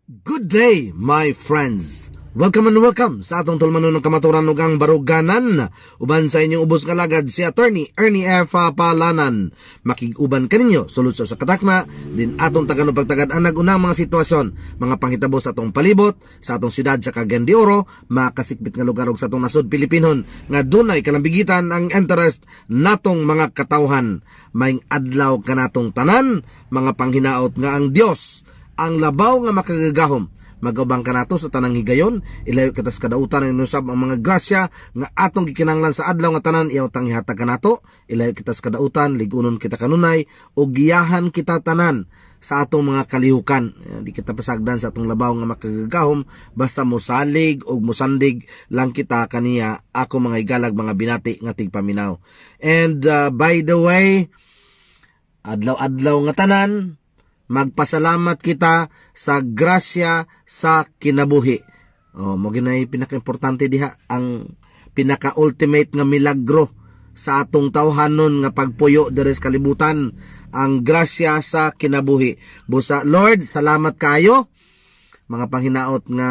Good day, my friends. Welcome and welcome sa atong tulmanon ng kamaturan ug ang baruganan. Uban sa inyong ubos kalagad si Attorney Ernie F. Palanan. Makig-uban kaninyo sulod sa katakna din atong taganong pagtagad-an unang mga sitwasyon, mga panghitabo sa atong palibot, sa atong siyudad sa Cagayan de Oro, makasikbit nga lugar ug sa atong nasod Pilipinon nga dunay kalambigitan ang interest natong mga katawhan. Maing adlaw kanatong tanan, mga panghinaot nga ang Dios ang labaw nga makagagahom. Magubang ka nato sa tanang higayon, ilayo katas kadautan ng inusab ang mga grasya nga atong gikinanglan sa adlaw nga tanan, iyaw tang ihatag kanato, ilayo kitas kadautan, ligunon kita kanunay, o giyahan kita tanan sa atong mga kalihukan. Di kita pasagdan sa atong labaw nga makagagahom, basta mosalig o mosandig lang kita kaniya, ako mga igalag mga binati nga tigpaminaw. And by the way, adlaw-adlaw nga tanan, magpasalamat kita sa grasya sa kinabuhi. Mo ginay pinaka-importante diha, ang pinaka-ultimate nga milagro sa atong tawhanon nga pagpuyo diri sa kalibutan, ang grasya sa kinabuhi. Busa Lord, salamat kayo mga panghinaot nga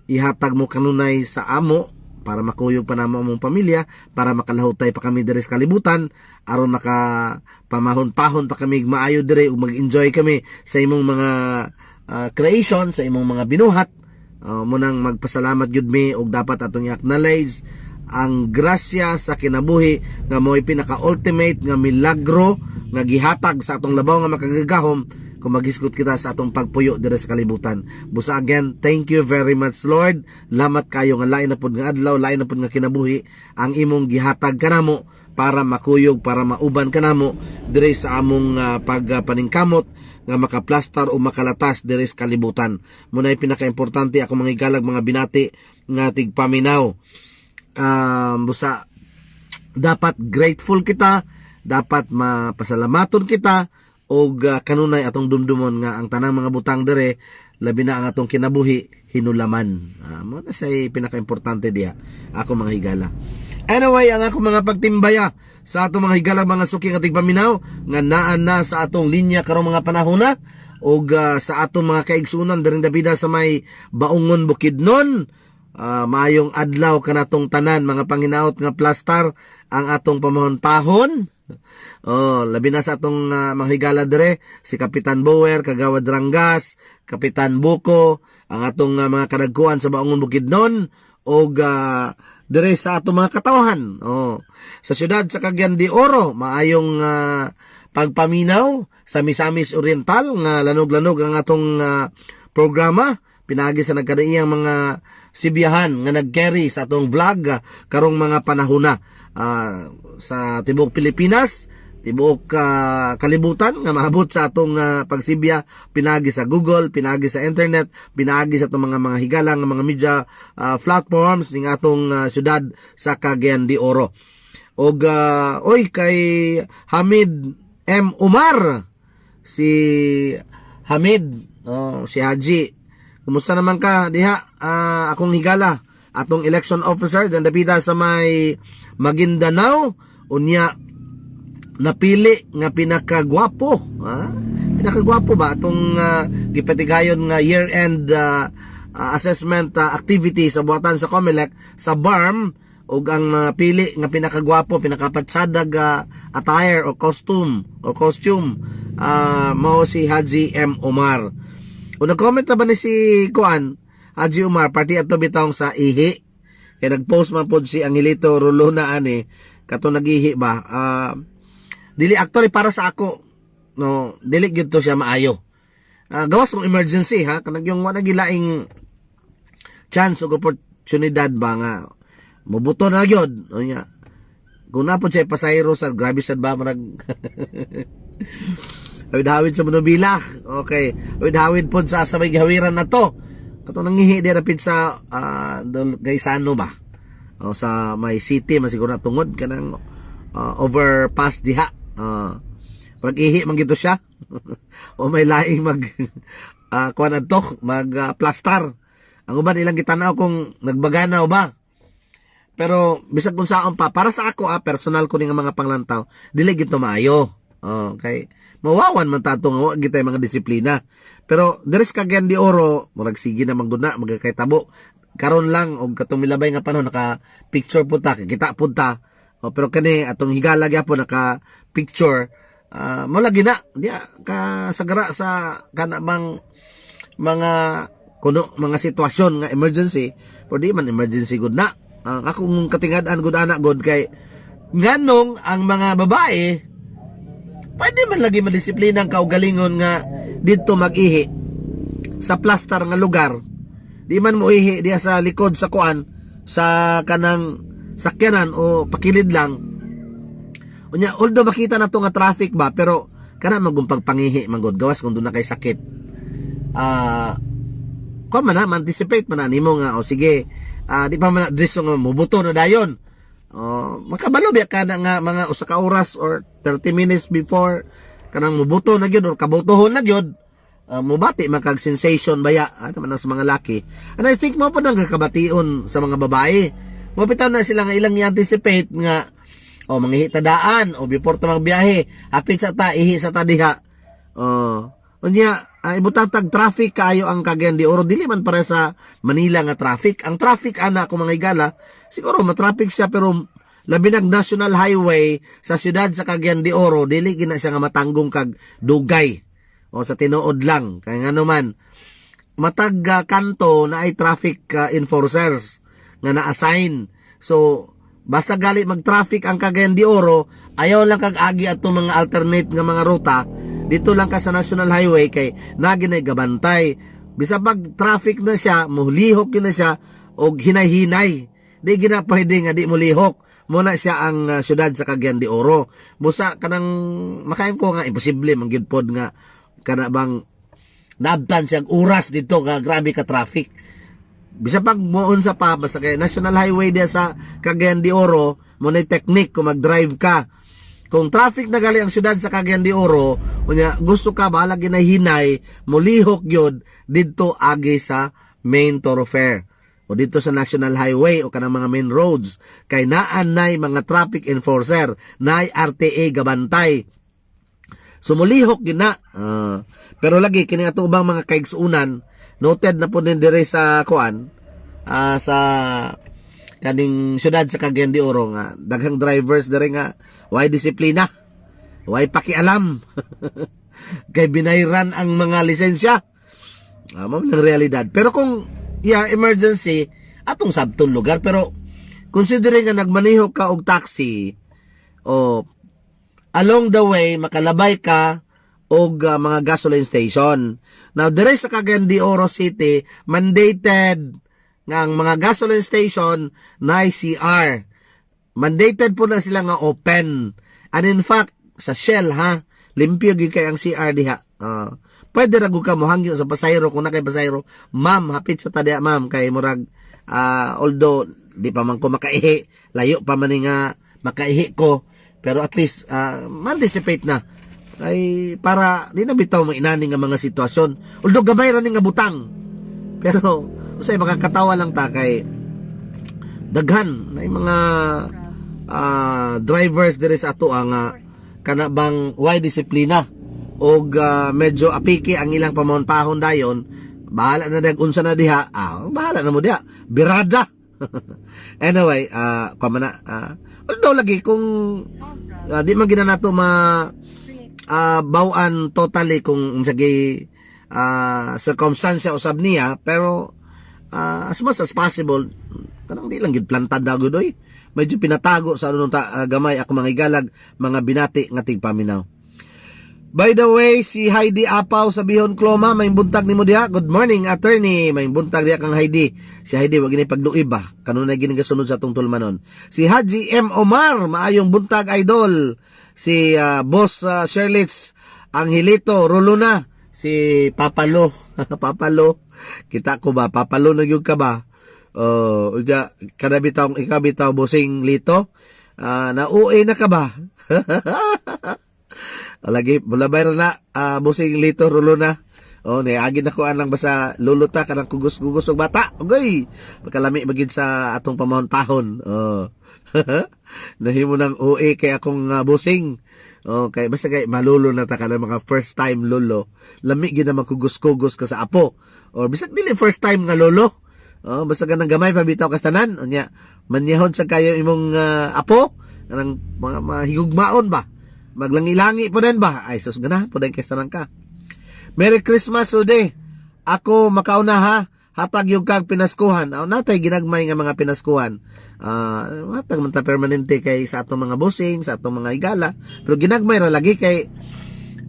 ihatag mo kanunay sa amo para makuyog pa namo among pamilya, para makalahutay pa kami diri sa kalibutan, aron makapamahon-pahon pa kami maayo diri ug mag-enjoy kami sa imong mga creation, sa imong mga binuhat. Munang magpasalamat gyud mi ug dapat atong i-acknowledge ang grasya sa kinabuhi nga mo'y pinaka-ultimate nga milagro nga gihatag sa atong labaw nga makagagahom kung magisgot kita sa atong pagpuyo diri sa kalibutan. Busa again, thank you very much Lord. Lamat kayo nga lain na pud nga adlaw, lain na pud nga kinabuhi ang imong gihatag kanamo para makuyog, para mauban kanamo diri sa among pagpaningkamot nga makaplastar o makalatas diri sa kalibutan. Munay pinaka-importante ako mga igalag mga binati nga tigpaminaw. Busa dapat grateful kita, dapat mapasalamaton kita, og kanunay atong dumdumon nga ang tanang mga butang dere, labi na ang atong kinabuhi hinulaman. Mo na say pinaka-importante diha ako mga higala. Anyway, ang ako mga pagtimbaya sa atong mga higala mga suki nga tigpaminaw nga naan na sa atong linya karong mga panahona og sa atong mga kaigsunan diring dapida sa may Baungon Bukidnon. Maayong adlaw kanatong tanan mga panginaot nga plastar ang atong pamahon-pahon. Labi na sa atong mga higala dire, si Kapitan Bower, Kagawad Rangas, Kapitan Buko, ang atong mga kadagkuan sa Baungon Bukidnon, o dire sa atong mga katawhan. Sa siyudad sa Cagayan de Oro, maayong pagpaminaw sa Misamis Oriental, nga lanog-lanog ang atong programa, pinagi sa nagkadaiyang mga sibiyahan nga nag-carry sa atong vlog karong mga panahona sa tibuok Pilipinas, tibuok kalibutan nga maabot sa atong pagsibya, pinagi sa Google, pinagi sa internet, pinagi sa atong mga higalang mga media platforms ning atong syudad sa Cagayan de Oro. Og kay Hamid M. Umar, si Hamid, si Haji, kumusta naman ka diha? Akong higala, atong election officer dan dapita sa may Maguindanao, unya napili nga pinakagwapo. Pinakagwapo ba atong gipatigayon nga year-end assessment activity sa buhatan sa COMELEC sa BARM, ug ang pili nga pinakagwapo, pinakapatsadag attire o costume mao si Haji M. Umar. Kung nag-comment na ba ni si Kuan, Haji Umar, party ato bitawng sa ihi. Kaya nag-post man po si Angelito Rolona ani, kato nag-ihi ba. Dili actually para sa ako, no, dili gyud to siya maayo. Gawas ng emergency ha, kanag yung wala gilaing chance o oportunidad ba nga mubuto na gyud. Unya. Kung napod siya pasayro sa grabe sad ba marag hawid sa Manubila. Okay. Hawid po sa may gawiran na to. Kato nangihi di rapid sa Gaisano ba? O sa may city, masiguro na tungod ka ng overpass diha. Pag-ihi man gito siya. O may laing kuan adto, plastar. Ang uban ilang gitanaw kung nagbagana o ba. Pero bisag kung saan pa, para sa ako personal ko ning mga panglantaw, dili gito maayo. Okay. Mawawan man tato nga wa gitay mga disiplina. Pero deres Cagayan de Oro, murag sige na mangguna magkakitabo. Karon lang og katong milabay nga panahon naka picture punta, kita punta. Pero kani atong higala gyapon naka picture mo lagi na diya ka sagara sa kanabang mga kuno mga sitwasyon nga emergency, pero di man emergency gud na. Akong katingad-an gud ana gud kay nganong ang mga babae pwede man lagi madisiplinang kaugalingon nga dito mag-ihi sa plaster nga lugar. Di man mo ihi diya sa likod sa kuan sa kanang sakyanan o pakilid lang. Unya, although makita na to nga traffic ba, pero kana magumpag pangihi manggod gawas kung doon na kay sakit. Kung man na, anticipate man na nimo nga, o sige, di pa man na dress nga mubuto na dayon. Makabalo biya ka na nga mga usa ka oras or 30 minutes before kanang mubuto na gyud or kabutohon na gyud. Mubati makag sensation baya naman sa mga laki. And I think mo pa nang kakabation sa mga babae. Mapitaw na sila nga ilang i-anticipate nga manghihi tadaan o before ta magbiyahe hapit sa ta ihi sa tadiha. Unya ibutatag traffic kaayo ang Cagayan de Oro, dili man para sa Manila nga traffic. Ang traffic ana ko mga igala siguro matraffic siya, pero labi nag national highway sa siyudad sa Cagayan de Oro dili gina siya nga matanggong kag dugay o sa tinuod lang. Kaya nga naman matag kanto na ay traffic enforcers nga na-assign. So basta gali mag-traffic ang Cagayan de Oro, ayaw lang kag agi ato mga alternate nga mga ruta dito lang ka sa national highway kay naginay gabantay. Bisa pag traffic na siya, mulihok na siya og hinay-hinay. Di gina pwede nga di mulihok. Muna siya ang siyudad sa Cagayan de Oro. Busa kanang makain ko nga imposible manggid pod nga kana bang naabtan siyang oras dito nga grabe ka traffic. Bisa pag moon sa pa basta kay national highway dia sa Cagayan de Oro, mo na technique kung mag-drive ka. Kung traffic na gali ang siyudad sa Cagayan de Oro, unya gusto ka bahala ginahinay, mulihok gyud didto agi sa main thoroughfare o dito sa national highway o kanang mga main roads kay naanay mga traffic enforcer, naay RTA gabantay. Sumulihok gyud na. Pero lagi kini ato ubang mga kaigsuunan noted na po din dire sa kuan sa kaning syudad sa Cagayan de Oro nga daghang drivers dire nga way disiplina, way pakialam. Kay binayran ang mga lisensya. Mao ang realidad. Pero kung emergency atong sabton lugar, pero considering nga nagmaneho ka og taxi o along the way makalabay ka og mga gasoline station. Now dire sa Cagayan de Oro City mandated nga ang mga gasoline station na CR. Mandated po na sila nga open. And in fact, sa Shell limpyo gyud kay ang CR diha. Pwede ra gud ka mohangyo sa pasayro kung nakay pasayro. Ma'am, hapit sa tadya ma'am kay murag although di pa man ko makaihi, layo pa man nga makaihi ko, pero at least anticipate na ay para di na bitaw mainani nga mga sitwasyon. Although gamay ra ni nga butang. Pero usay makakatawa lang ta kay daghan na mga drivers dire sa ato ang kana bang way disiplina og medyo apiki ang ilang pamahon-pahon dayon, bahala na unsa na diha, bahala na mo diha birada. Anyway, kamana although lagi kung di man ginanato bawaan totally kung sige circumstance usab niya, pero as much as possible kanang di lang gid plantad dagod oy, medyo pinatago sa anong gamay ako mga igalag mga binati nga tigpaminaw. By the way, si Heidi Apaw sa Bihon Cloma, may buntag ni mo diha. Good morning, attorney. May buntag diha kang Heidi. Si Heidi wag gini pagduib ba, kanunay gini gasunod sa atong tulmanon. Si Haji M. Omar, maayong buntag idol. Si Boss Sherlitz Angelito Roluna, si Papalo. Papalo, kita ko ba Papalo na gyud ka ba? Kada bitaw ikabitaw Bosing Lito, nauwi na ka ba? Lagi bulabay na Bosing Lito Roluna. Niagi na ko anang basa luluta kanang kugos-kugos og bata. Oy, magkalami magid sa atong pamahon-pahon. Nahimo ng OA kay akong busing. Okay, basta kay malulo na ta ka ng mga first time lolo. Lami gid na magkugos-kugos ka sa apo. Or bisag dili first time nga lolo. Basta ganang gamay pabitaw ka tanan. Unya, manyahon sa kayo imong apo. Kanang mga mahigugmaon ba? Maglangi-langi po din ba? Ay, sus gana, po din kasanan ka. Merry Christmas, Rudy. Ako makauna ha. Hatag yung kang pinaskuhan. Natay ginagmay nga mga pinaskuhan. Hatag man ta permanente kay sa atong mga bossing, sa atong mga igala. Pero ginagmay ra lagi kay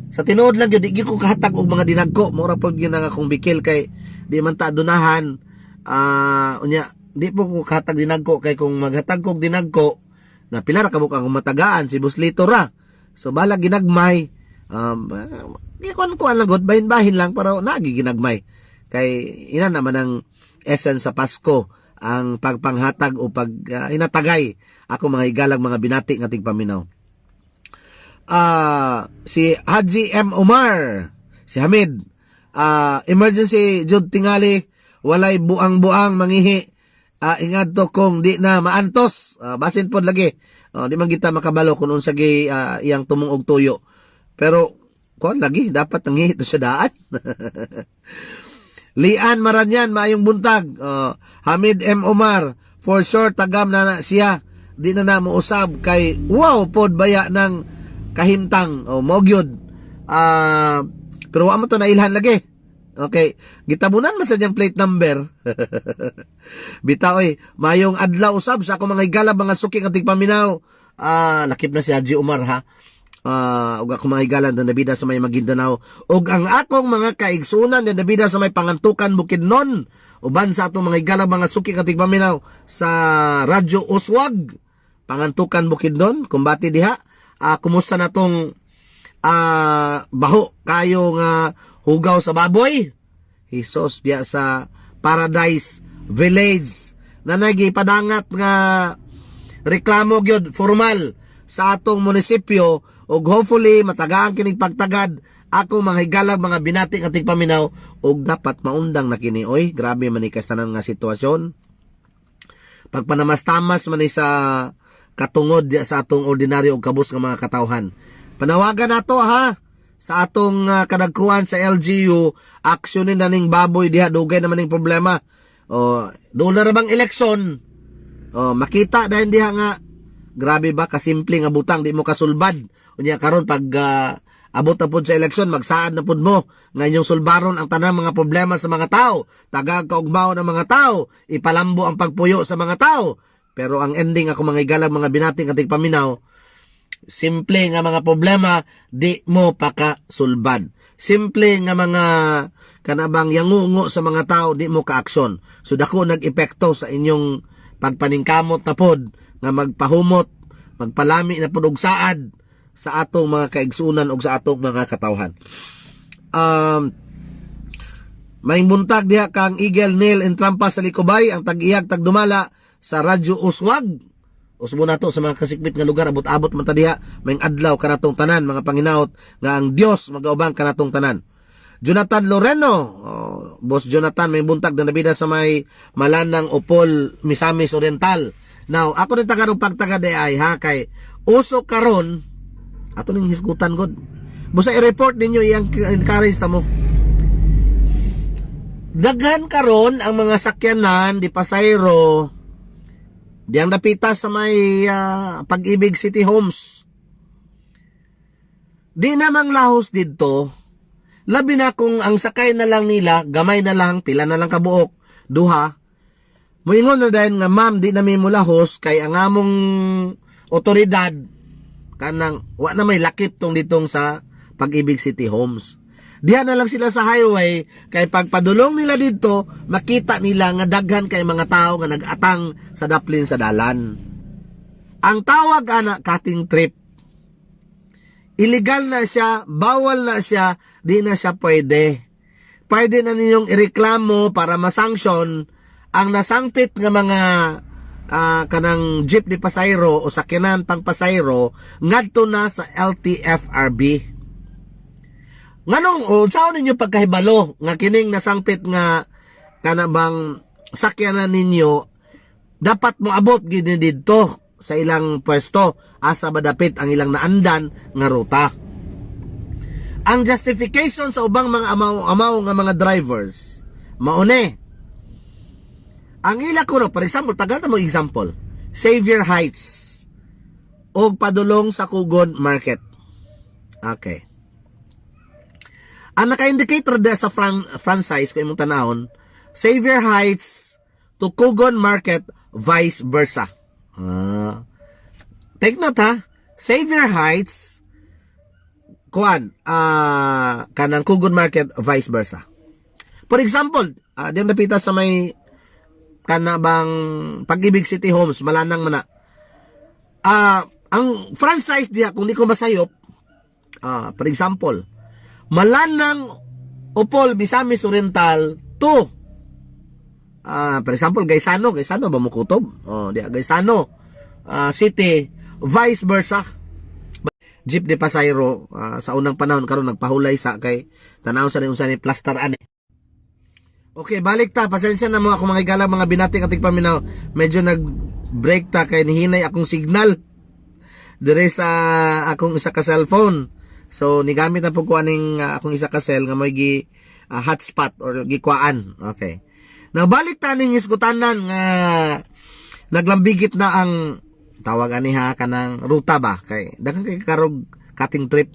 sa tinuod lang yun, di ko kahatag og mga dinagko. Mura po yun nga akong bikil kay di man ta dunahan. Unya, di po ko kahatag dinagko kay kung maghatag kog dinagko na pila ra kabuk ang matagaan si Buslito ra. So bala ginagmay. Kuan lang god bahin-bahin lang para nagi ginagmay. Kay ina naman ang essence sa Pasko ang pagpanghatag o pag inatagay ako mga igalang mga binati nga tigpaminaw. Si Haji M. Omar, si Hamid, emergency jud tingali, walay buang-buang mangihi, ingad to kung di na maantos, basin pod lagi, di man kita makabalo kung unsa gi iyang tumong og tuyo. Pero kuan lagi dapat nangihi to sa daan. Lian Maranyan, maayong buntag. Hamid M. Omar, for sure, tagam na siya. Di na muusab kay, wow, pod baya ng kahimtang. Mogyod. Pero wa mo to nailhan lagi. Okay. Gitabunan mas sa plate number. Bitaw mayong adlaw usab sa ako mga igala, mga suki nga tigpaminaw. Lakip na si Haji Omar ha. Ug ako mga igalan na nabida sa may Maguindanao ug ang akong mga kaigsunan na nabida sa may Pangantukan Bukidnon uban sa atong mga igalang mga suki katigpaminaw sa Radyo Uswag Pangantukan Bukidnon kumbati diha. Kumusta na tong baho kayo nga hugaw sa baboy Hisos diya sa Paradise Village na nagipadangat nga reklamo gyud formal sa atong munisipyo ug hopefully matagaan kining pagtagad akong mga higalag mga binati nga tigpaminaw ug dapat maundang na kini. Oy, grabe man ni kasanan nga sitwasyon. Pagpanamastamas man ni sa katungod sa atong ordinaryo ug kabus nga mga katawhan. Panawagan nato ha sa atong kadagkuhan sa LGU, aksyonin na ning baboy diha, dugay naman ning problema. Doon na bang eleksyon? Makita dahil diha nga grabe ba kasimple nga butang di mo kasulbad. Unya karon pag abot na pud sa eleksyon, magsaad na pud mo nga inyong sulbaron ang tanang mga problema sa mga tao, tagag kaugmaw ng mga tao, ipalambo ang pagpuyo sa mga tao. Pero ang ending ako mga igalang mga binati nga tigpaminaw, simple nga mga problema di mo pakasulbad. Simple nga mga kanabang yangungo sa mga tao di mo kaaksyon. So dako nag-epekto sa inyong pagpaningkamot na pod nga magpahumot, magpalami na pod og saad sa atong mga kaigsunan o sa atong mga katawhan. May buntag diha kang Eagle Nail and Trampa sa Likobay, ang tag-iyag tagdumala sa Radyo Uswag. Usbo na to sa mga kasikbit nga lugar, abot-abot man ta diha, may adlaw kanatong tanan, mga panginaot nga ang Dios magaubang kanatong tanan. Jonathan Loreno, Boss Jonathan, may buntag na nabida sa may Malanang Opol, Misamis Oriental. Now, ako rin tagarong pagtagad ay ha, kay uso karon ato ning hisgutan god. Busa i-report ninyo iyang encourage ta mo. Daghan karon ang mga sakyanan di pasayro diyang napita sa may Pag-ibig City Homes. Di namang lahos didto. Labi na kung ang sakay na lang nila, gamay na lang, pila na lang kabuok, duha. Muingon na dahil nga ma'am, di na may mulahos kay ang among otoridad kanang wa na may lakip tong ditong sa Pag-ibig City Homes. Diha na lang sila sa highway kay pagpadulong nila dito, makita nila nga daghan kay mga tao nga nag-atang sa daplin sa dalan. Ang tawag ana cutting trip. Illegal na siya, bawal na siya, di na siya pwede. Pwede na ninyong ireklamo para masanksyon ang nasangpit nga mga kanang jeep ni pasayro o sakyanan pang pasayro ngadto na sa LTFRB. Nganong saan ninyo pagkahibalo nga kining nasangpit nga kanabang sakyanan ninyo dapat mo abot gid didto sa ilang pwesto asa madapit ang ilang naandan nga ruta. Ang justification sa ubang mga amaw nga mga drivers maune ang ila kuno, for example, tagal ta mo example, Xavier Heights o padulong sa Kugon Market. Okay. Ang naka-indicator da sa franchise ko imong tanahon, Xavier Heights to Kugon Market, vice versa. Take note ha, Xavier Heights kanang Kugon Market, vice versa. For example, diyan napita sa may kanabang Pag-ibig City Homes, Malanang mana. Ang franchise diya, kung di ko masayop, for example, Malanang Upol, Misamis Oriental to for example, Gaisano ba mo kutob? Diya Gaisano City, vice versa. Jeep de Pasayro sa unang panahon karon nagpahulay sa kay tanaw sa unsa ni plaster ani. Okay, balik ta. Pasensya na mga akong mga igala, mga binati katig paminaw. Medyo nag-break ta kay nihinay akong signal dire sa akong isa ka cellphone. So nigamit na po ko aning akong isa ka cell nga may hotspot or gikwaan. Okay. Now balik ta ning isgutanan nga naglambigit na ang tawag ani ha kanang ruta ba kay daghang kay karog cutting trip.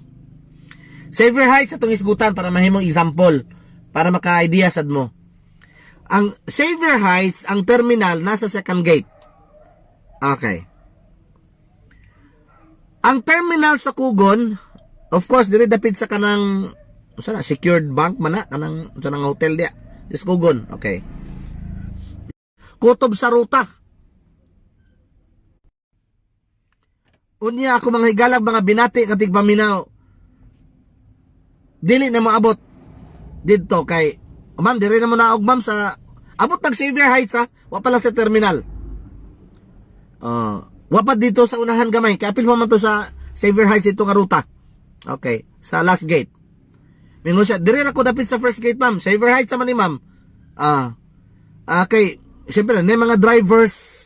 Xavier Heights atong isgutan para mahimong example para maka-idea sad mo. Ang Xavier Heights, ang terminal nasa second gate. Okay. Ang terminal sa Kugon, of course dire dapit sa kanang secured bank man na kanang sa nang hotel dia. Is Kugon. Okay. Kutob sa ruta. Unya ako mga higalag, mga binati katig paminaw. Dili na maabot dito kay ma'am, dire na mo naog ma'am sa abot ng Xavier Heights ha, wa pala sa terminal. Wapat dito sa unahan gamay, kay apil mo man to sa Xavier Heights ito nga ruta. Okay, sa last gate. Mingon siya, dire na ko dapit sa first gate ma'am, Xavier Heights man ni ma'am. Okay, siyempre, na mga drivers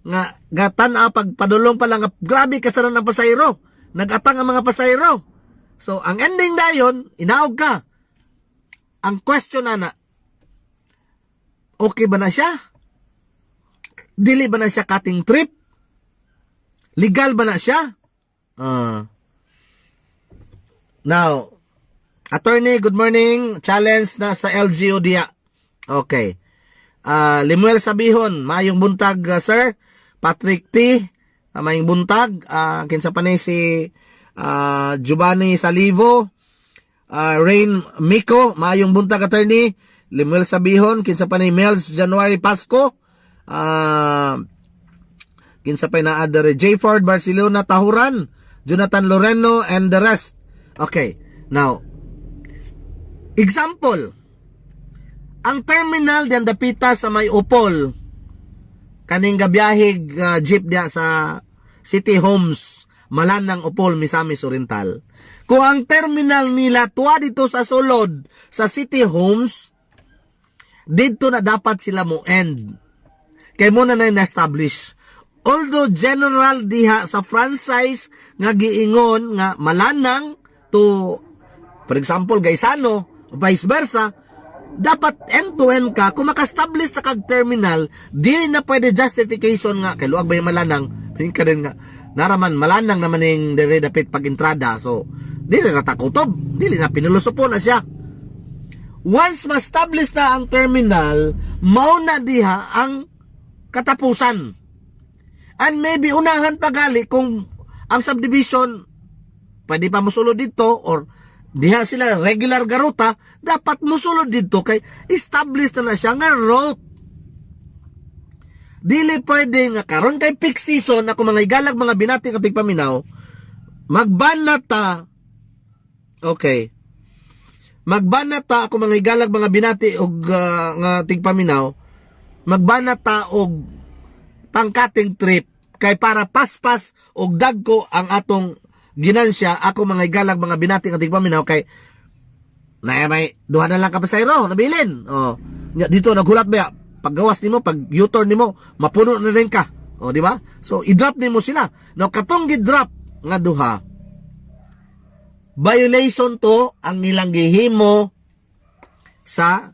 nga gatan pagpadulong pa lang grabe kasaran ng pasayro, nagatang ang mga pasayro. So ang ending dayon inaog ka. Ang question na okay ba na siya? Dili ba na siya cutting trip? Legal ba na siya? Now attorney, good morning. Challenge na sa LGU dia. Okay. Limuel Sabihon, mayong buntag sir. Patrick T, mayong buntag. Kinsa pa ni si Giovanni Salivo, Rain Miko, mayong buntag attorney. Limuel Sabihon, kinsa pa ni Mels January Pasco, kinsa pa na adere J. Ford Barcelona Tahuran, Jonathan Loreno and the rest. Okay, now example, ang terminal diyan dapita sa may Upol, kaning gabiyahig jeep dia sa City Homes, Malanang Upol, Misamis Oriental. Kung ang terminal nila tuwa dito sa sulod sa City Homes, dito na dapat sila mo end. Kay mo na na-establish. Although general diha sa franchise nga giingon nga Malanang to, for example, Gaisano, vice versa, dapat end-to-end ka. Kung maka-establish sa kag terminal, di na pwede justification nga, kay luag ba yung Malanang, hindi ka rin nga, naraman, Malanang naman yung dire dapit pag-entrada, so, di rin natakutob, di rin na pinulusopo na siya. Once ma-establish na ang terminal, mauna diha ang katapusan. And maybe unahan pagali kung ang subdivision, pwede pa musulod dito, or diha sila regular garuta, dapat musulod dito kay established na siya nga route. Dili pwede nga karon kay peak season ako mga igalag mga binati katig paminaw magbanata. Okay, magbanata ako mga igalag mga binati og nga tigpaminaw magbanata og pangkating trip kay para paspas og dagko ang atong ginansya. Ako mga igalag mga binati katig paminaw kay na may duha na lang ka pasayro nabilin. Dito naghulat ba paggawas nimo, pag U-turn nimo, mapuno na rin ka. O di ba? So i-drop nimo sila. No katong gi-drop nga duha, violation to ang ilang gihimo sa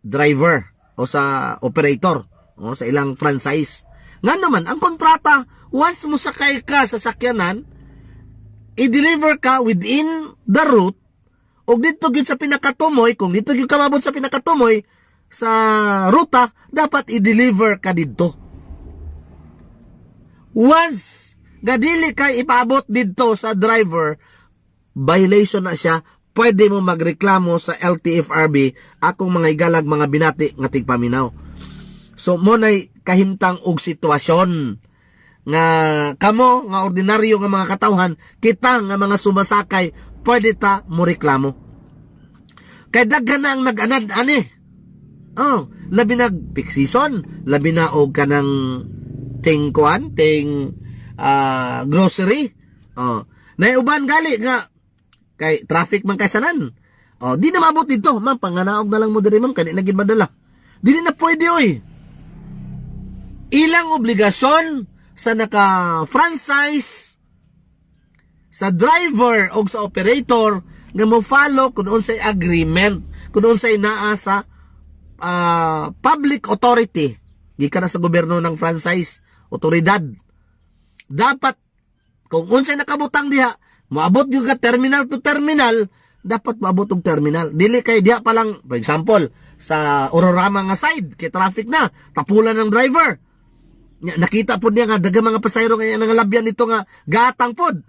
driver o sa operator o sa ilang franchise. Nga naman, ang kontrata, once mo sakay ka sa sakyanan, i-deliver ka within the route, o dito gyud sa pinakatumoy, kung dito gyud ka mabot sa pinakatumoy, sa ruta, dapat i-deliver ka dito. Once, gadili kay ipaabot dito sa driver, violation na siya, pwede mo magreklamo sa LTFRB, akong mga igalag mga binati nga tigpaminaw. So, mo na'y kahimtang og sitwasyon nga kamo, nga ordinaryo nga mga katawhan, kita nga mga sumasakay, pwede ta mo reklamo. Kay daghan na ang nag-anad, ani. Oh, labi nag peak season, labi na og kanang ting grocery. Oh, naiuban gali nga kay traffic man kaysanan. Oh, di na mabot dito, ma'am, panganaog na lang mo diri, ma'am, kani nagin madala. Dili na pwede oy. Ilang obligasyon sa naka-franchise, sa driver o sa operator nga mo follow kung unsay agreement, kung unsay naa sa public authority, gikan na sa gobyerno ng franchise, otoridad. Dapat, kung unsay nakabutang diha, maabot yung ka terminal to terminal, dapat maabot yung terminal. Dili kay diha pa lang, for example, sa Ororama nga side, kay traffic na, tapulan ng driver. Nakita po niya nga, daga mga pasayro nga nangalabyan nito nga, gatang pod.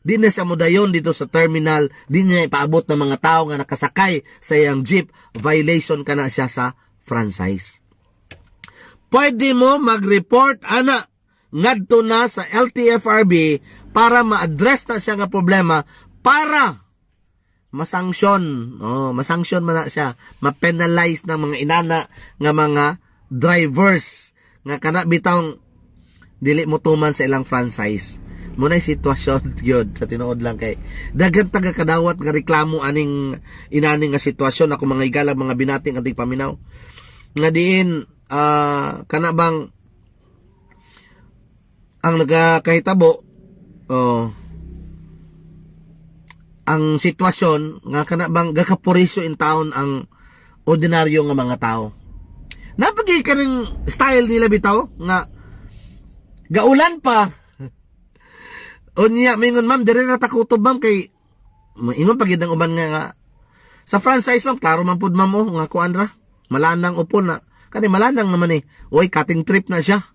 Di na siya mudayon dito sa terminal, di niya ipaabot ng mga tao nga nakasakay sa iyang jeep, violation ka na siya sa franchise. Pwede mo mag-report, ana, ngadto na sa LTFRB para ma-address na siya nga problema, para masanksyon, masanksyon man na siya, ma-penalize ng mga inana nga mga drivers nga kana bitawng dili mo tuman sa ilang franchise. Munay sitwasyon gyud sa tinuod lang kay daghan taga kadawat nga reklamo aning inaning nga sitwasyon, ako mga igalag mga binating ating paminaw nga diin kana bang ang nagakahitabo ang sitwasyon nga kana bang gakapurisyo in town ang ordinaryo nga mga tao. Napagi ka ng style nila bitaw nga gaulan pa. Unya mingon ma'am, dire na takutob ma'am kay ingon pagid ang uban nga sa franchise ma'am, klaro man pud ma'am nga kuan ra. Malanang upon na. Kani malanang naman Oy, cutting trip na siya.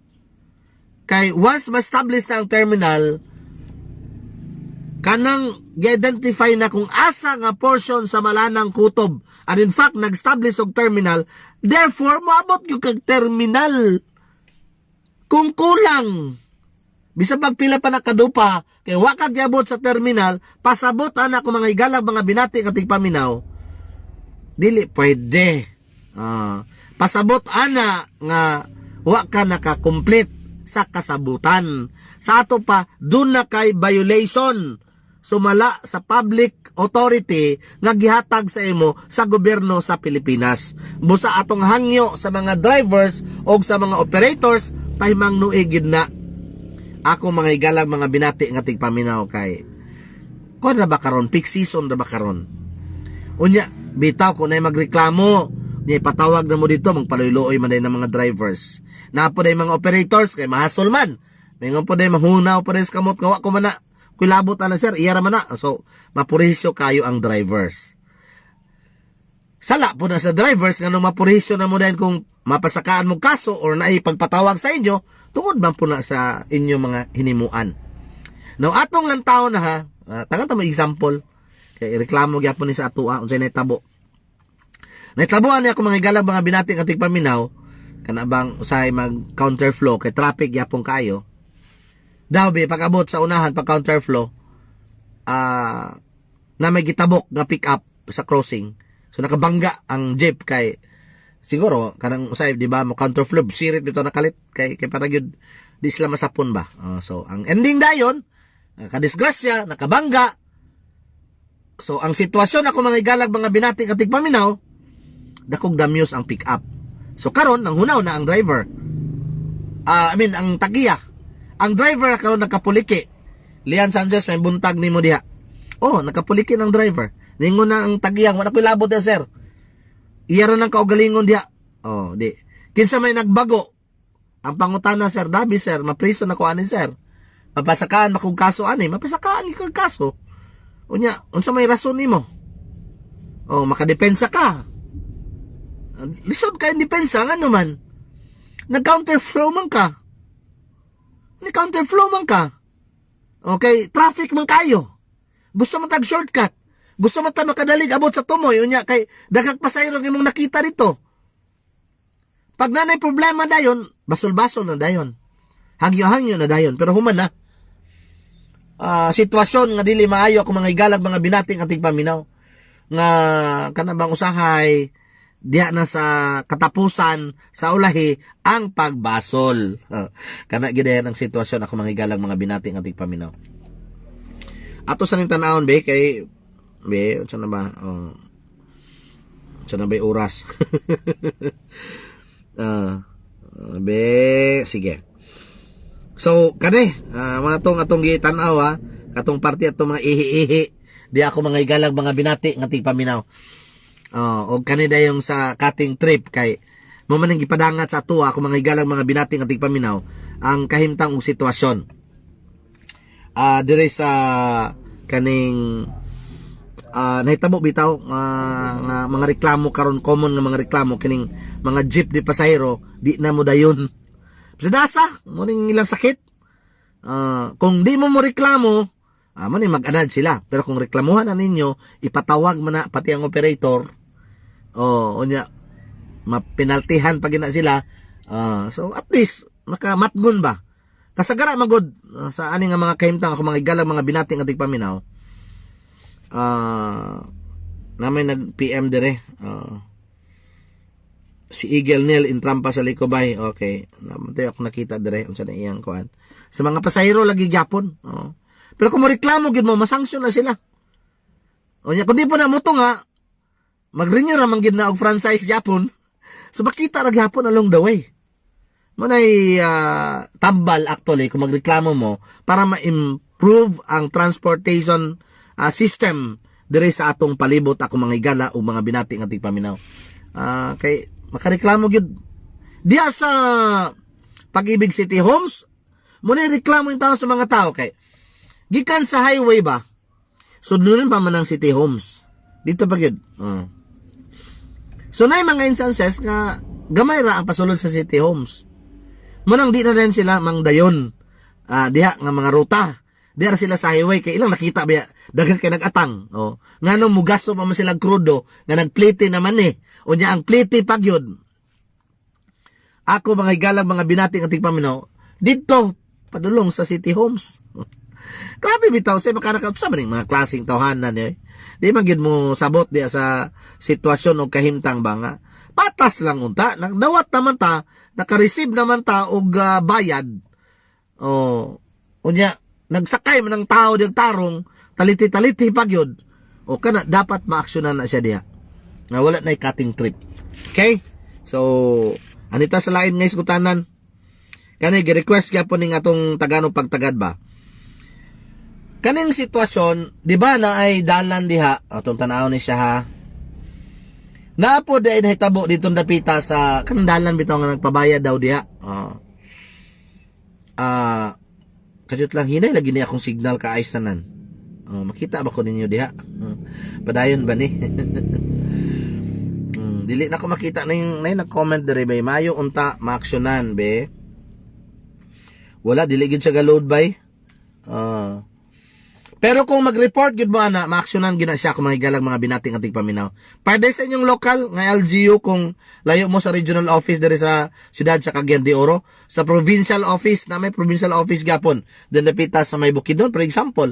Kay once ma-establish na ang terminal, kanang i-identify na kung asa nga portion sa malanang kutob, and in fact nag-establish og terminal, therefore maabot yung kag terminal. Kung kulang bisan pagpila pa na kadupa kay wa kag yabot sa terminal, pasabot ana ko mga igalag mga binati katig paminaw, dili pwede. Pasabot ana nga wa ka naka-complete sa kasabutan. Sa ato pa dun na kay violation sumala sa public authority nga gihatag sa imo sa gobyerno sa Pilipinas. Busa atong hangyo sa mga drivers o sa mga operators, pahimang nuigid na ako mga igalag mga binati nga tigpaminaw kay kung na ba karon, peak season na ba karon. Unya, bitaw kung na magreklamo, niya ipatawag na mo dito, magpaloy-looy man day ng mga drivers. Napo day mga operators, kay mahasol man. Mingon po day mahunaw po day sa kamot, kawa ko man na. Kulabot na sir, iyara man na. So, mapurisyo kayo ang drivers. Sala po na sa drivers, nga nung mapurisyo na mo dahil kung mapasakaan mo kaso or naipagpatawag sa inyo, tungod man po na sa inyo mga hinimuan. Now, atong lang tao na ha, tangan ta mo example, kay reklamo gyapon ni sa atua, unsay naitabo. Naitabuan niya ako mga igalag mga binating ating paminaw, kana bang usay mag counterflow, kay traffic gyapon kayo, daw be pag-abot sa unahan pag counterflow na may gitabok nga pick up sa crossing, so nakabangga ang jeep kay siguro kanang usay di ba mo counterflow sirit dito nakalit kay para gyud di sila masapon ba. So ang ending dayon kadisgrasya nakabangga. So ang sitwasyon ako mga igalag mga binating ating paminaw, dakog damyos ang pick up. So karon nang hunaw na ang driver. ang tagiya. Ang driver karon nakapuliki. Lian Sanchez may buntag nimo diha. Oh, nakapuliki ng driver. Ningon na ang tagiyang, wala ko'y labot ya, sir. Iyara ng kaugalingon diha. Oh, di. Kinsa may nagbago. Ang pangutana, sir, dabi, sir, mapriso na ko ani, sir. Mapasakaan makog kaso ani, mapasakaan ni kag kaso. Unya, unsa may rason nimo? Oh, makadepensa ka. Lisod ka yung depensa, nga naman. Nag-counterflow man ka. Nag-counterflow man ka. Okay, traffic man kayo. Gusto mo tag shortcut. Gusto mo ta makadalig abot sa tumoy. Unya, kay daghang pasayro imong nakita dito. Pag nanay problema dayon, basol-basol na dayon. Hangyo-hangyo na dayon. Pero human na. Sitwasyon nga dili maayo ako mga igalag mga binating ating paminaw. Nga kanabang usahay, diya na sa katapusan sa ulahi ang pagbasol. Kana gid ang sitwasyon ako mga igalang mga binating ating paminaw. Ato sa ning tan-awon be kay be unsa na ba? Unsa na ba oras? Be sige. So kani mga atong gitan-aw katong parte atong mga ihi-ihi di ako mga igalang mga binati ng ating paminaw. O kanida yung sa cutting trip kay mo man gipadangat sa ato ako mga igalang mga binati ng ating paminaw ang kahimtang og sitwasyon. Dire sa kaning nahitabo bitaw nga mga reklamo karon common nga mga reklamo kining mga jeep di pasahero di na mo dayon. Sadasa mo ning ilang sakit. Kung di mo reklamo mo ni mag-anad sila. Pero kung reklamuhan na ninyo, ipatawag mo na pati ang operator. Unya, mapinaltihan pag na sila. So, at least, makamatgun ba? Kasagara magod sa ani nga mga kahimtang ako mga igalang mga binating ating paminaw. Na may nag-PM dire. Si Eagle Neil intrampa sa Likobay. Okay. Namatay ako nakita dire. Unsa na iyang kuan. Sa mga pasahero lagi gyapon. Pero kung reklamo gid mo, masanksyon na sila. Unya, kung di po na mo to nga, mag-renew ramang gid na og franchise gyapon. So makita ra gyapon along the way. Manay tambal actually kung magreklamo mo para ma-improve ang transportation system dire sa atong palibot ako mga igala o mga binati nga ating paminaw. Kay makareklamo gyud diya sa Pag-ibig City Homes, muna reklamo yung tao sa mga tao kay gikan sa highway ba, sudlunan pa man ang City Homes. Dito pa gyud. So na mga instances nga gamay ra ang pasulod sa City Homes. Munang di na rin sila mangdayon. Diha nga mga ruta. Diha sila sa highway kay ilang nakita ba daghang kay nagatang. Ngano mugaso pa man sila krudo nga nagpliti naman Unya ang pliti pa gyud. Ako mga igalang mga binating ating paminaw dito padulong sa City Homes. Grabe bitaw sa makarakap sa mga klaseng tawhanan Di man gyud mo sabot diya sa sitwasyon o kahimtang ba nga. Patas lang unta, nagdawat naman ta, naka-receive naman ta og bayad. Unya, nagsakay man ng tao diyang tarong, taliti-taliti pa gyud. Kana dapat maaksyonan na siya diya. Nga wala na cutting trip. Okay? So, anita sa lain nga iskutanan. Kani gi-request gyapon ning atong Taganong pagtagad ba. Kaning sitwasyon, di ba na ay dalan diha, atong tanaw ni siya ha. Naapo dahil nahitabo dito dapita sa kanang dalan bitaw nga nagpabayad daw diha. Kadiyot lang hinay lagi ni akong signal ka ayos tanan. Makita ba ko ninyo diha? Padayon ba ni? Dili na ko makita na yung nag-comment dire bay mayo unta maaksyonan be. Wala dili gid siya ga-load bay. Pero kung mag-report gid mo ana, maaksyonan gid na siya kung magigalang mga binating ating paminaw. Pwede sa inyong lokal nga LGU kung layo mo sa regional office diri sa siyudad sa Cagayan de Oro, sa provincial office na may provincial office gapon, den napita sa may Bukidnon for example.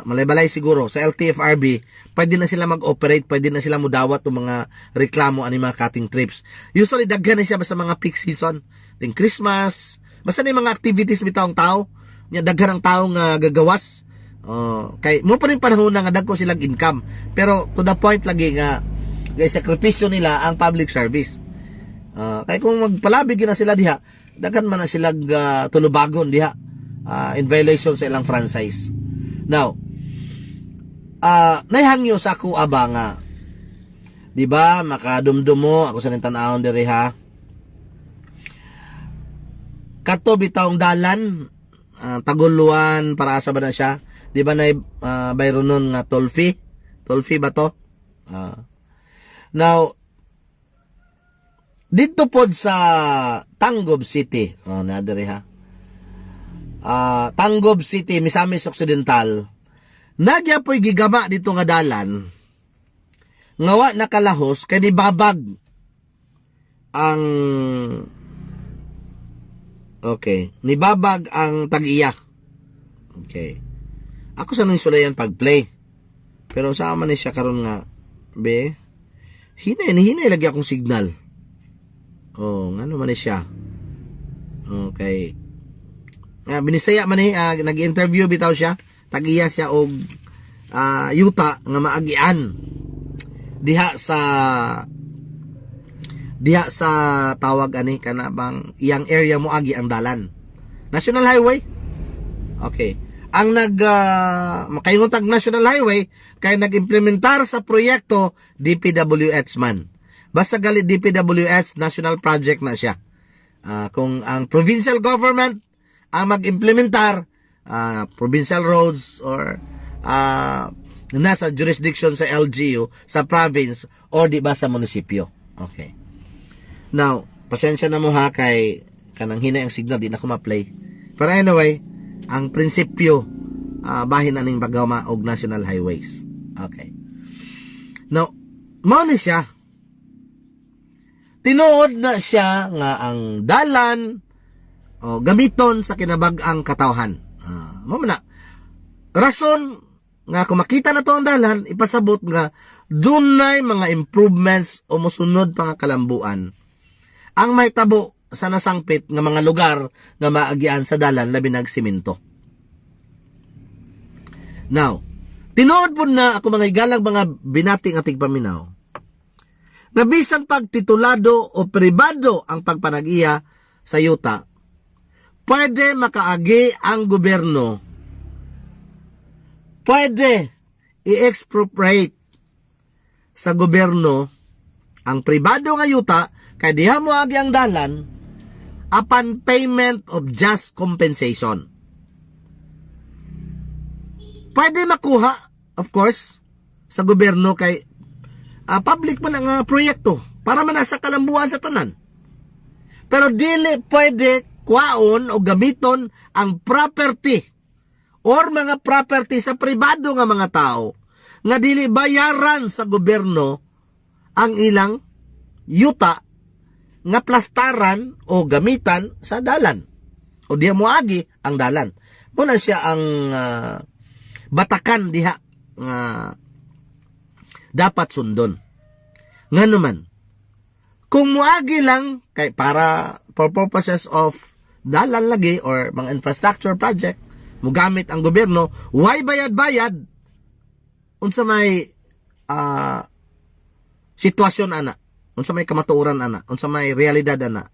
Malay-balay siguro sa LTFRB, pwede na sila mag-operate, pwede na sila mudawat ng mga reklamo ani mga cutting trips. Usually daghan na siya sa mga peak season, ding Christmas, basta na mga activities bitawng tao, nya daghan ang tao nga gagawas. Kay mo pa rin panahon na nga dagko silang income, pero to the point lagi nga sakripisyo nila ang public service. Kay kung magpalabig na sila diha, Dagan man na sila tulubagon diha in violation sa ilang franchise. Now, naihangyo sa ako aba nga, di ba, makadumdum mo, ako sa nintanahon diri ha, kato bitawng dalan, taguluan, para asa ba na siya, di ba na bayro nun nga toll fee ba to? Now, dito pod sa Tanggob City, na diri ha, Tanggob City, Misamis Occidental, nagyapoy gigama dito nga dalan, ngawa nakalahos, kay nibabag ang, nibabag ang tag-iya. Okay. Ako sa nang sulayan pag-play. Pero sama ni siya karon nga, hinay lagi akong signal. Ngano man ni siya. Okay. Binisaya man nag-interview bitaw siya, tag-iya siya og yuta nga maagian diha sa tawag ani kana bang iyang area mo agi ang dalan. National Highway. Okay. Ang makayungtag National Highway kay nag-implementar sa proyekto DPWH man. Basta gali DPWH National Project na siya. Kung ang provincial government ang mag-implementar, provincial roads or nasa jurisdiction sa LGU, sa province, or di ba sa munisipyo. Okay. Now, pasensya na mo ha kay kanang hinay ang signal, di na ko ma-play. Pero anyway, ang prinsipyo, bahin aning paggawa og national highways. Okay. Now, mao ni siya. Tinuod na siya nga ang dalan gamiton sa kinabag-ang katawhan. Mao na. Rason nga kung makita na to ang dalan, ipasabot nga dunay mga improvements o mosunod pa nga kalambuan ang mahitabo sa nasangpit nga mga lugar nga maagian sa dalan labi nag simento. Now, tinuod po na ako mga igalang mga binating ating paminaw na bisan pag titulado o pribado ang pagpanag-iya sa yuta, pwede makaagi ang gobyerno, pwede i-expropriate sa gobyerno ang pribado nga yuta kay diha mo agi ang dalan upon payment of just compensation. Pwede makuha, of course, sa gobyerno kay public man ang proyekto para man sa kalambuan sa tanan. Pero dili pwede kwaon o gamiton ang property or mga property sa pribado nga mga tao nga dili bayaran sa gobyerno ang ilang yuta nga plastaran o gamitan sa dalan o diha moagi ang dalan. Muna siya ang batakan diha nga dapat sundon. Ngano man, kung moagi lang kay para for purposes of dalan lagi or mga infrastructure project, mugamit ang gobyerno, why bayad-bayad? Unsa may sitwasyon ana, unsa may kamatuoran ana, unsa may realidad ana.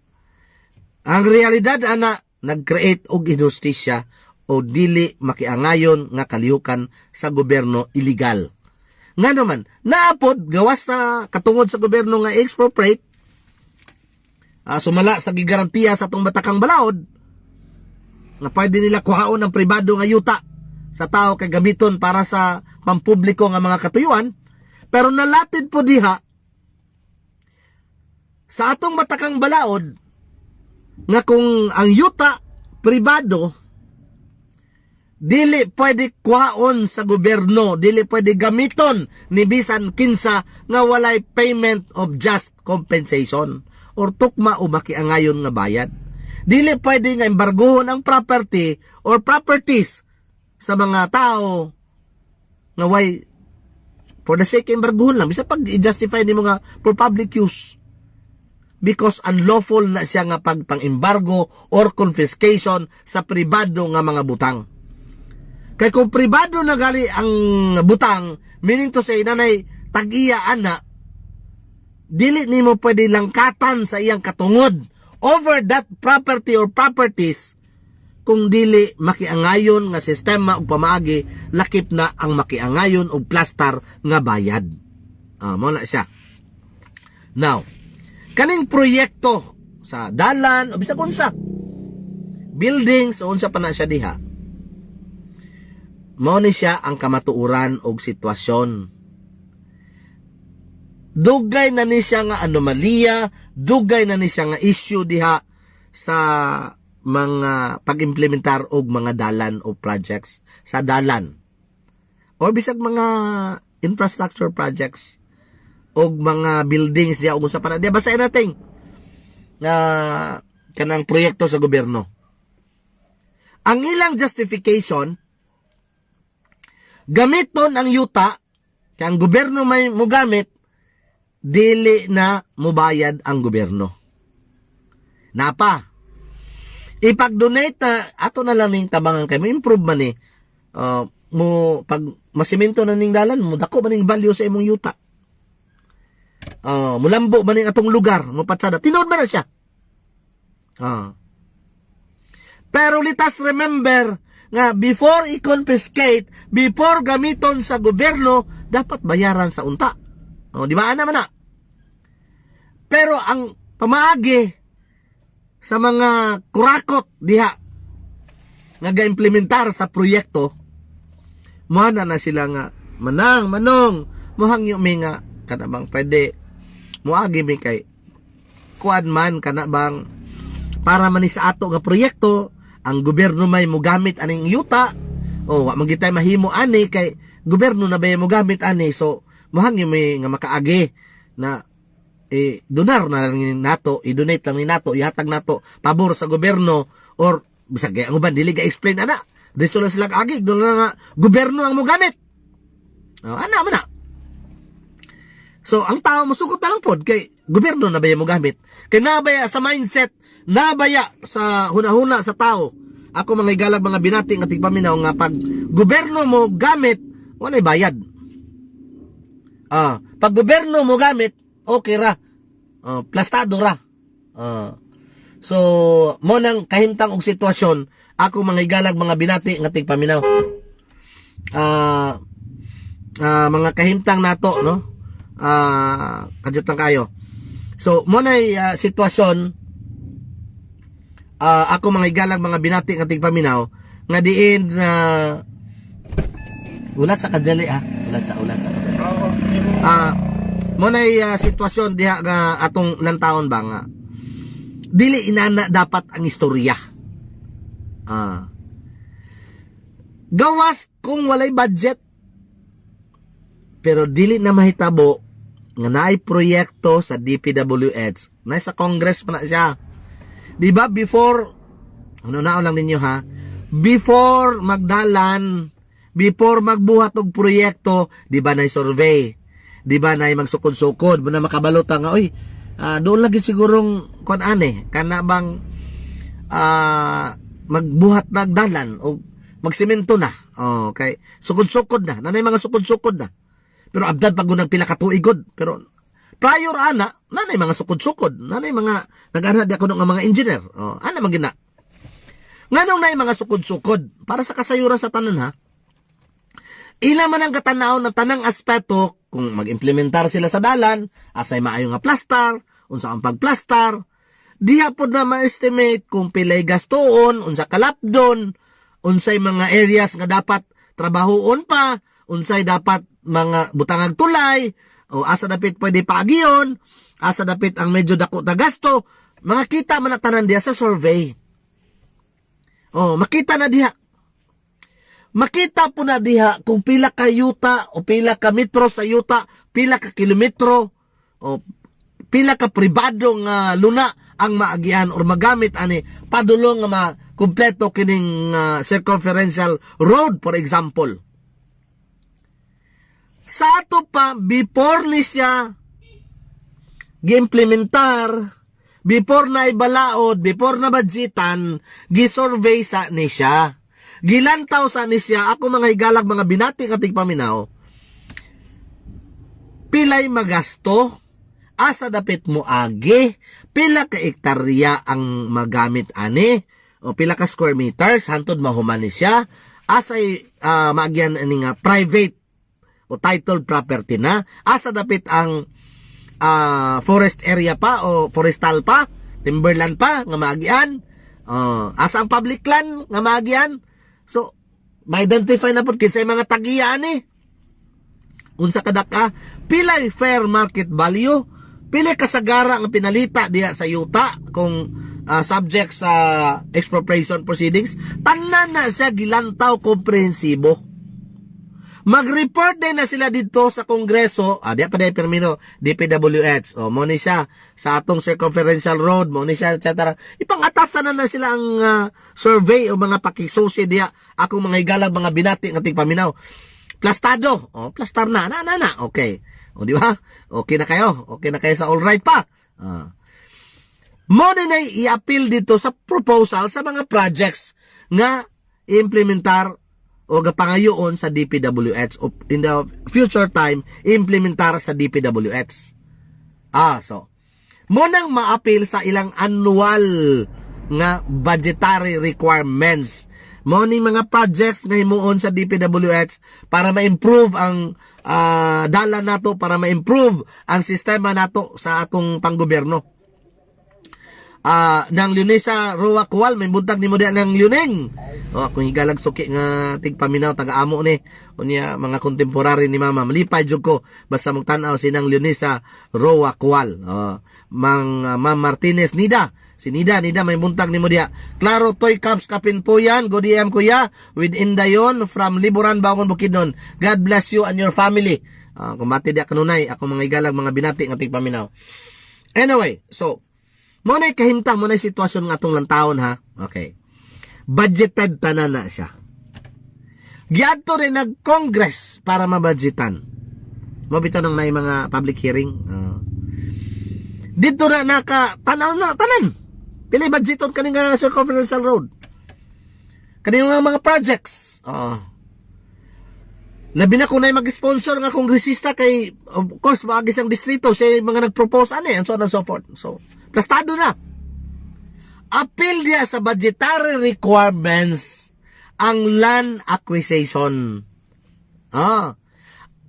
Ang realidad ana nag-create og injustisya o dili makiangayon nga kalihukan sa gobyerno illegal. Nga naman, naapod gawas sa katungod sa gobyerno nga expropriate, sumala sa gigarantiya sa tong batakang balaod, nga pwede nila kuhaon ang pribado nga yuta sa tao kay gamiton para sa pampubliko nga mga katuyuan, pero nalatid po diha sa atong batakang balaod nga kung ang yuta pribado dili pwede kuhaon sa gobyerno, dili pwede gamiton ni bisan kinsa nga walay payment of just compensation or tukma o makiangayon nga bayad. Dili pwede nga embargohon ang property or properties sa mga tao nga way for the sake embargohon lang bisa pag i-justify nimo nga for public use because unlawful na siya nga pang-embargo or confiscation sa pribado nga mga butang. Kay kung pribado na gali ang butang, meaning to say, nanay, tag-iya ana, dili nimo pwede langkatan sa iyang katungod over that property or properties kung dili makiangayon nga sistema ug pamaagi lakip na ang makiangayon og plastar nga bayad. Mo na siya. Now, kaning proyekto sa dalan o bisag unsa buildings o unsa pa na siya diha, mao ni siya ang kamatuoran og sitwasyon. Dugay na ni siya nga anomalya, dugay na ni siya nga issue diha sa mga pag-implementar og mga dalan o projects sa dalan. O bisag mga infrastructure projects og mga buildings diha og unsa pa na. Di basahin natin na kanang proyekto sa gobyerno. Ang ilang justification, gamiton ang yuta kay ang gobyerno may mogamit, dili na mubayad ang gobyerno. Napa? Ipag-donate na, ato na lang ning tabangan kay mo improve man ni. Mo pag masimento na ning dalan mo, dako man ning value sa imong yuta. Mulambo man ning atong lugar, mo patsada. Tinuod man na siya. Pero let us remember nga before i-confiscate, before gamiton sa gobyerno, dapat bayaran sa unta. Di ba ana man na? Pero ang pamaagi sa mga kurakot diha nga ga-implementar sa proyekto, muhana na sila nga manong muhangyo mi nga kanabang pwede muagi mi kay kuan man kanabang para man sa ato nga proyekto ang gobyerno may mogamit aning yuta o wa man gitay mahimo ani kay gobyerno na bay mogamit ani, so muhangyo mi nga makaagi na donar na lang ni nato, i-donate lang ni nato, ihatag nato pabor sa gobyerno or bisag ang uban dili ga explain ana. Diso lang sila agi doon na nga gobyerno ang mogamit. Ana man na. So ang tao mosugot na lang pod kay gobyerno na baya mogamit. Kay nabaya sa mindset, nabaya sa hunahuna sa tao. Ako mga igalag mga binati nga tigpaminaw nga pag gobyerno mo gamit, walay bayad. Pag gobyerno mo gamit, okay ra. Plastado ra. So, mo nang kahimtang og sitwasyon, ako mga igalag mga binati nga tigpaminaw. Mga kahimtang nato, no? Kadyutang kayo. So, mo na sitwasyon, ako mga igalag mga binati nga tigpaminaw, nga diin ulat sa kadali ulat sa mo na sitwasyon diha nga atong lantawon ba nga dili inana dapat ang istorya. Gawas kung walay budget, pero dili na mahitabo nga naay proyekto sa DPWH na sa Congress pa na siya. Di ba before lang ninyo ha, before magdalan, before magbuhat og proyekto, di ba na survey, di ba na magsukod-sukod, mo na makabalota nga oy, doon lagi sigurong kon ane kana bang magbuhat na dalan o magsemento na. Okay, sukod-sukod na, nanay mga sukod-sukod na. Pero abdad pag gunang pila ka tuigod, pero prior ana nanay mga sukod-sukod, nanay mga nag-ana di ako nga mga engineer. Ana magina. Nganong nay mga sukod-sukod para sa kasayuran sa tanan ha. Ila man ang katanaw na tanang aspeto kung mag-implementar sila sa dalan, asay maayo nga plastar, unsa ang pagplastar, diha pod na ma-estimate kung pilay gastoon, unsa kalapdon, unsay mga areas nga dapat trabahoon pa, unsay dapat mga butangag tulay, o asa dapit pwede paagiyon, asa dapit ang medyo dako ta gasto, mga kita man na tanan diha sa survey. Makita na diha. Makita po na diha kung pila ka yuta o pila ka metro sa yuta, pila ka kilometro o pila ka pribadong luna ang maagian or magamit ani padulong nga makumpleto kining circumferential road for example. Sa ato pa before ni siya gi-implementar, before na ibalaod, before na budgetan, gi-survey sa ni siya. Gilantaw sa ni siya, ako mga higalag mga binati nga tigpaminaw, pilay magasto, asa dapit mo agi, pila ka ektarya ang magamit ani, o pila ka square meters, hantod mahuman ni siya, asay maagyan ani nga private o titled property na, asa dapit ang forest area pa o forestal pa, timberland pa nga maagian, asa ang public land nga maagian. So ma-identify na po kinsay mga tagiya ani. Unsa kadaka, pila fair market value, pila kasagara ang pinalita diya sa yuta kung subject sa expropriation proceedings, tanan na siya gilantaw komprehensibo. Mag-report din na sila dito sa Kongreso, diya pa dahil permino, DPWH, mo ni siya, sa atong circumferential road, mo ni siya, etc. Ipangatasan na sila ang survey o mga pakisusi diya, akong mga igalang mga binati ng ating paminaw. Plastado, plastar na, okay. O di ba? Okay na kayo sa all right pa. Mo din ay i-appeal dito sa proposal sa mga projects nga implementar o gapangayoon sa DPWH o in the future time implementar sa DPWH. So mo nang ma-appeal sa ilang annual nga budgetary requirements, mo ni mga projects nga himuon sa DPWH para ma-improve ang dala nato, para ma-improve ang sistema nato sa atong panggobyerno. Nang Leonesa Roa Kual, may buntag ni mo diyan ng Leoneng. Akong higalag suki nga tigpaminaw taga-amo ni. Unya mga contemporary ni mama, malipay jud ko basta mong tan-aw sinang Leonesa Roa Kual. Ma'am Martinez Nida. Si Nida may buntag ni mo diya. Claro Toy Camps kapin po yan. Go DM kuya with Indayon from Liburan, Bangon, Bukidnon. God bless you and your family. Kumati diya kanunay ako mga igalag mga binati nga tigpaminaw. Anyway, so mo na'y kahimtang, mo na'y sitwasyon nga itong lantawon ha. Okay. Budgeted tanan na siya. Giadto rin nag-congress para mabudgetan. Mabitaw nang na'y mga public hearing. Dito na tanan. Pili budgeton kaning circumferential road. Kaning mga projects. Labi na kung na'y mag-sponsor nga kongresista kay, of course, maagis ang distrito, siya mga nag-propose and so on and so forth. So, plastado na. Appeal niya sa budgetary requirements ang land acquisition.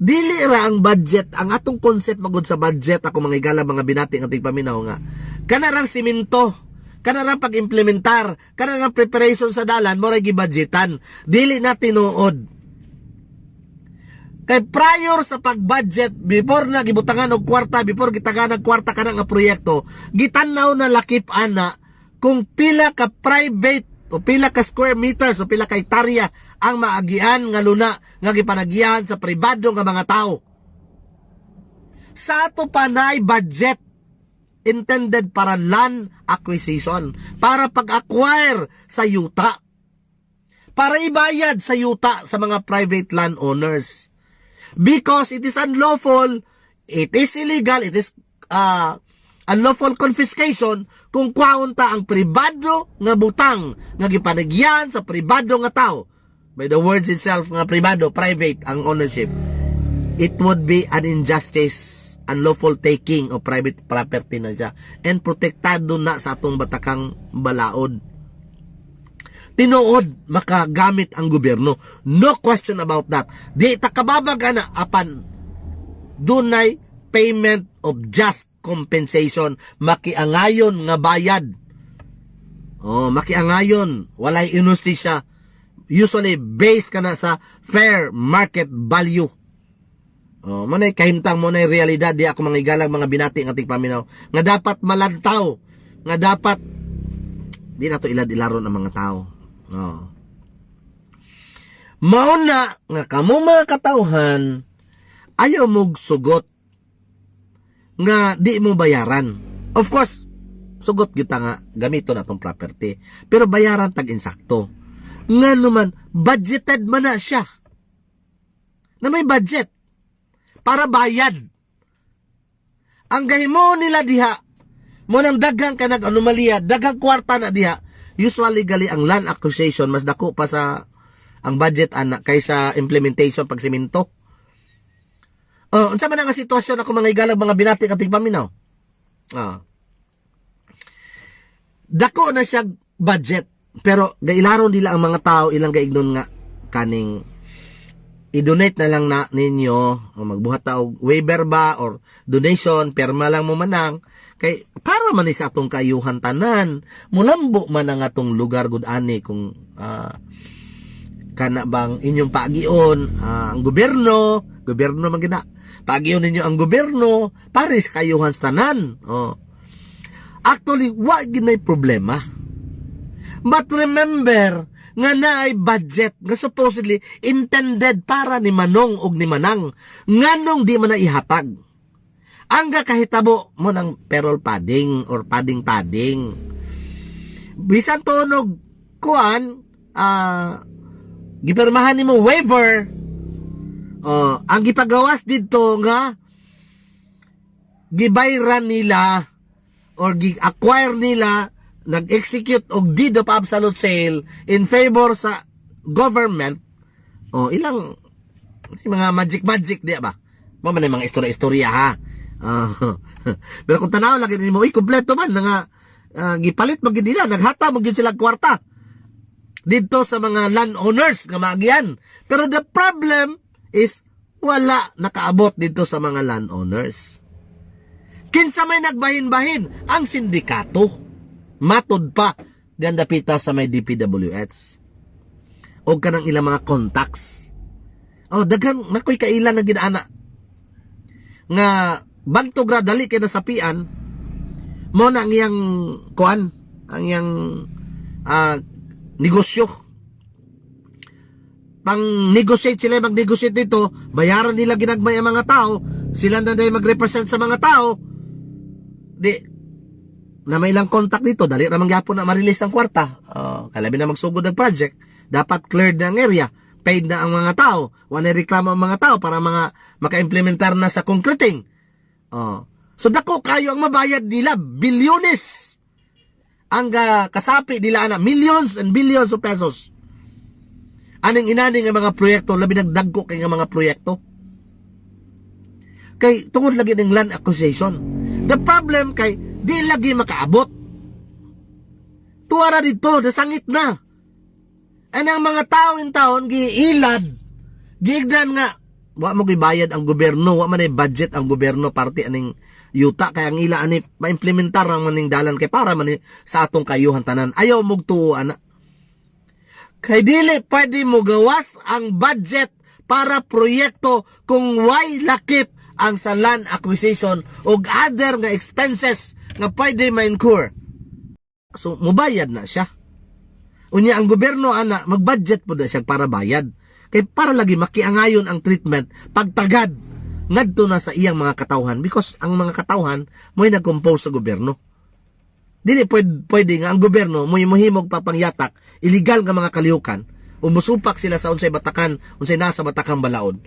Dili ra ang budget, ang atong concept magud sa budget, ako mga igala, mga binati ng ating paminaw nga. Kanarang simento, kanarang pag-implementar, kanarang preparation sa dalan, mo ray gibudgetan. Dili na tinuod. Kay prior sa pag-budget, before na gibutangan og kwarta, before gitagan og kwarta kana nga proyekto, gitanaw na lakip ana kung pila ka private o pila ka square meters o pila ka hektarya ang maagian nga luna nga gipanagihan sa pribado nga mga tao. Sa ato pa naay budget intended para land acquisition, para pag-acquire sa yuta, para ibayad sa yuta sa mga private landowners. Because it is unlawful, it is illegal, it is unlawful confiscation kung kwaunta ang pribado nga butang nga gipanagyan sa pribado nga tao. By the words itself nga pribado, private ang ownership. It would be an injustice, unlawful taking of private property na siya, and protektado na sa atong batakang balaod. Tinuod makagamit ang gobyerno. No question about that. Di takababaga na apan dunay payment of just compensation, makiangayon nga bayad. Makiangayon, walay inustisya. Usually based kana sa fair market value. Manay kahimtang mo nay realidad di ako mga igalang mga binati ng ating paminaw nga dapat malantaw, nga dapat di nato ilad-ilaron ang mga tao. Mauna nga kamo mga katawhan ayaw mong sugot nga di mo bayaran. Of course, sugot kita nga gamito na tong property, pero bayaran tag-insakto. Nga naman, budgeted man na siya. Na may budget para bayad. Ang gahimo nila diha, mo nang daghang ka nag-anomalya, daghang kwarta na diha. Usually gali ang land acquisition mas dako pa sa ang budget ana kaysa implementation pag semento. Unsa man nga sitwasyon ako mga igalang mga binati kating paminaw? Dako na siya budget, pero gailaron nila ang mga tao ilang gaignon nga kaning i-donate na lang na ninyo o magbuhat ta og waiver ba or donation, perma lang mo manang kay para man sa atong kayuhan tanan, mulambo man ang atong lugar gud ani kung kana bang inyong pagion ang gobyerno man gina pagion ninyo ang gobyerno para sa kayuhan sa tanan. Actually, wa ginay problema. But remember, nga naay budget nga supposedly intended para ni Manong og ni Manang. Nganong di man na ihatag. Ang kahitabo mo ng payroll padding or padding. Bisan tunog kuan, gipirmahan nimo waiver. Ang gipagawas dito nga gibayran nila or gi-acquire nila, nag-execute og deed of absolute sale in favor sa government. Ilang mga magic di ba? Mo man mga istorya ha. Pero kung tanaw lagi nimo kompleto man nga gipalit magid nila, naghata magid sila kwarta dito sa mga landowners nga maagian. Pero the problem is wala nakaabot dito sa mga landowners. Kinsa may nagbahin-bahin ang sindikato. Matod pa diyan dapita sa may DPWH. O kanang ilang mga contacts. Daghang nakoy kailan na ginaana. Nga bantog ra dali kay nasapian mo na ang iyang kuan, ang iyang negosyo. Pang-negotiate sila, mag-negotiate dito, bayaran nila ginagmay ang mga tao, sila na dahil mag-represent sa mga tao, na may ilang contact dito, dali ramang gyapon na ma-release ang kwarta. Kalabi na magsugod ng project, dapat cleared na ang area, paid na ang mga tao, wala reklamo ang mga tao para maka-implementar na sa concreting. So dako kayo ang mabayad nila, bilyones ang kasapi nila na millions and billions of pesos. Aning inaning nga mga proyekto, labi nagdagko kay nga mga proyekto. Kay tungod lagi ng land acquisition. The problem kay di lagi makaabot. Tuwara dito, nasangit na. Ang mga tao in town giilad. Giigdan nga wa mo gibayad ang gobyerno, wa man ay budget ang gobyerno parte aning yuta kay ang ila ani maimplementar ang maning dalan kay para man sa atong kayuhan tanan. Ayaw mog tuwa. Kay dili pwede mo gawas ang budget para proyekto kung way lakip ang sa land acquisition o other nga expenses nga pwede ma-incur. So, mubayad na siya. Unya, ang gobyerno, mag-budget po na siya para bayad. Kay para lagi makiangayon ang treatment pagtagad ngadto na sa iyang mga katawhan because ang mga katawhan mo'y nag-compose sa gobyerno. Dili pwede nga ang gobyerno mo'y muhimog papangyatak illegal nga mga kalihukan umusupak sila sa unsay batakan unsay nasa batakang balaod.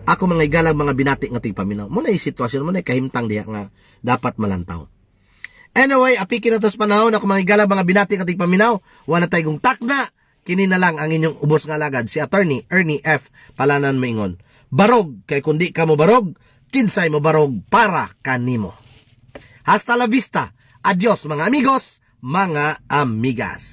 Ako mga igalang mga binati nga tigpaminaw mo na yung sitwasyon mo na kahimtang diha nga dapat malantaw. Anyway, apikin na tos panahon ako mga igalang mga binati nga tigpaminaw wala tayong takna kini na lang ang inyong ubos nga lagad si Attorney Ernie F. Palanan Maingon. Barog kay kundi ka mo barog kinsay mo barog para kanimo. Hasta la vista. Adios mga amigos, mga amigas.